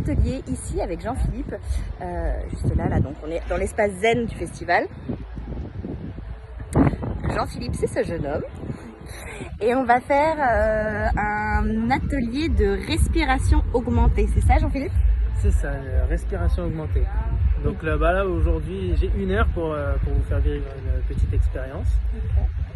atelier ici avec Jean-Philippe, juste là, donc on est dans l'espace zen du festival. Jean-Philippe, c'est ce jeune homme. Et on va faire un atelier de respiration augmentée. C'est ça, Jean-Philippe? C'est ça, respiration augmentée. Donc là aujourd'hui, j'ai 1 heure pour vous faire vivre une petite expérience.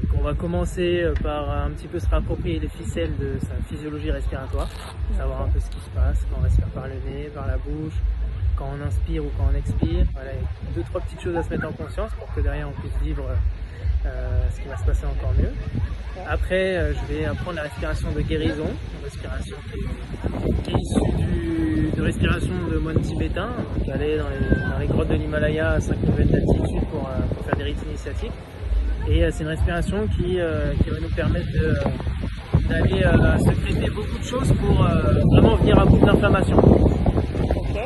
Donc on va commencer par un petit peu se réapproprier les ficelles de sa physiologie respiratoire, savoir un peu ce qui se passe quand on respire par le nez, par la bouche, quand on inspire ou quand on expire. Voilà, 2-3 petites choses à se mettre en conscience pour que derrière on puisse vivre ce qui va se passer encore mieux. Après, je vais apprendre la respiration de guérison, une respiration qui est issue de respiration de moines tibétains, donc aller dans les grottes de l'Himalaya à 5000 mètres d'altitude pour faire des rites initiatiques. Et c'est une respiration qui va nous permettre d'aller sécréter beaucoup de choses pour vraiment venir à bout de l'inflammation.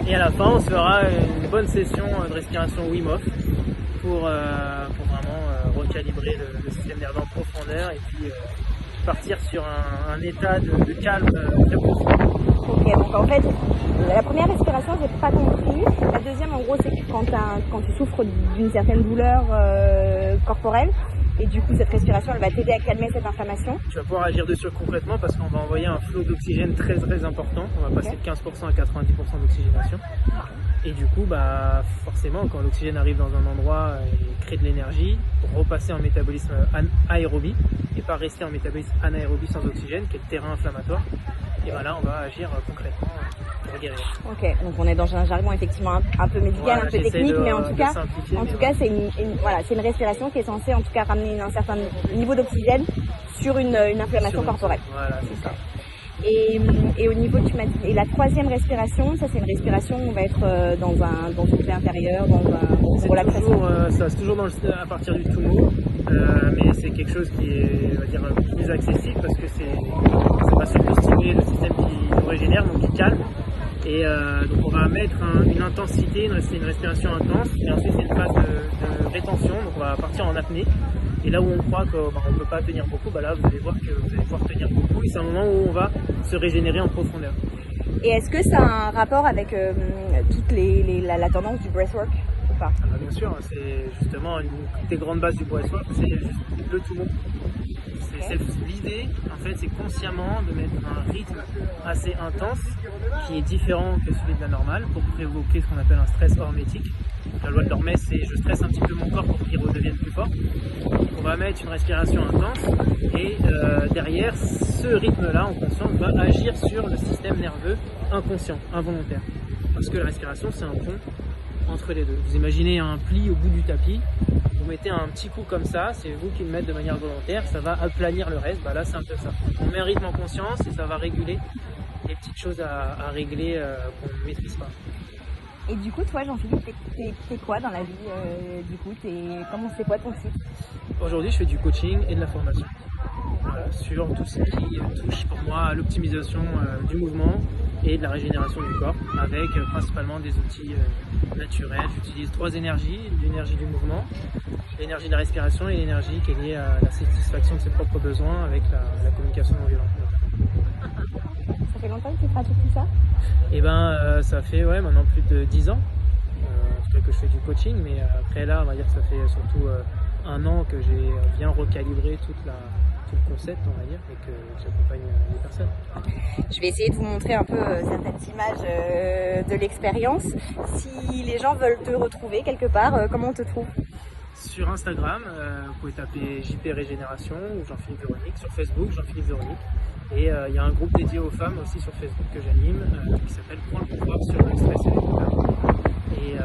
Et à la fin, on se fera une bonne session de respiration Wim Hof pour vraiment recalibrer le système nerveux en profondeur et puis partir sur un état de calme très profond. Ok, donc en fait, la première respiration, j'ai pas compris. La deuxième, en gros, c'est que quand tu souffres d'une certaine douleur corporelle, et du coup, cette respiration, elle va t'aider à calmer cette inflammation. Tu vas pouvoir agir dessus concrètement parce qu'on va envoyer un flot d'oxygène très important. On va passer de 15% à 90% d'oxygénation. Et du coup, forcément, quand l'oxygène arrive dans un endroit et crée de l'énergie, pour repasser en métabolisme aérobie et pas rester en métabolisme anaérobie sans oxygène, qui est le terrain inflammatoire, et là, on va agir concrètement pour guérir. Ok, donc on est dans un jargon effectivement un peu médical, un peu technique, mais en tout cas, c'est une respiration qui est censée en tout cas ramener un certain niveau d'oxygène sur une inflammation corporelle. Voilà, c'est ça. Et au niveau, tu m'as dit, et la troisième respiration, ça c'est une respiration où on va être dans une paix intérieure, dans une relaxation. Ça c'est toujours à partir du Tumo, mais c'est quelque chose qui est, on va dire, plus accessible parce que ça va surtout stimuler le système qui nous régénère, donc qui calme. Et donc on va mettre une intensité, c'est une respiration intense, et ensuite c'est une phase de rétention, donc on va partir en apnée. Et là où on croit qu'on ne peut pas tenir beaucoup, là vous allez voir que vous allez pouvoir tenir beaucoup, et c'est un moment où on va se régénérer en profondeur. Et est-ce que ça a un rapport avec toute la tendance du breathwork ou pas? Bien sûr, c'est justement une des grandes bases du breathwork, c'est le Tumo. L'idée, en fait, c'est consciemment de mettre un rythme assez intense qui est différent que celui de la normale pour provoquer ce qu'on appelle un stress hormétique. La loi de l'Hormèse, c'est je stresse un petit peu mon corps pour qu'il redevienne plus fort. Donc on va mettre une respiration intense et derrière, ce rythme-là en conscience va agir sur le système nerveux inconscient, involontaire. Parce que la respiration, c'est un pont entre les deux. Vous imaginez un pli au bout du tapis, vous mettez un petit coup comme ça, c'est vous qui le mettez de manière volontaire, ça va aplanir le reste, là c'est un peu ça. On met un rythme en conscience et ça va réguler les petites choses à régler qu'on ne maîtrise pas. Et du coup, toi Jean-Philippe, t'es quoi dans la vie c'est quoi ton site? Aujourd'hui, je fais du coaching et de la formation. Sur tout ce qui touche pour moi à l'optimisation du mouvement et de la régénération du corps avec principalement des outils naturels. J'utilise 3 énergies, l'énergie du mouvement, l'énergie de la respiration et l'énergie qui est liée à la satisfaction de ses propres besoins avec la communication non violente. Ça fait longtemps que tu pratiques ça? Ça fait maintenant plus de 10 ans en tout cas que je fais du coaching, mais après là on va dire que ça fait surtout 1 an que j'ai bien recalibré tout le concept, on va dire, et que j'accompagne les personnes. Je vais essayer de vous montrer un peu certaines images de l'expérience. Si les gens veulent te retrouver quelque part, comment on te trouve? Sur Instagram, vous pouvez taper JP Régénération ou Jean-Philippe Véronique. Sur Facebook, Jean-Philippe Véronique. Et il y a un groupe dédié aux femmes aussi sur Facebook que j'anime qui s'appelle Prends le pouvoir sur le stress et les douleurs. Et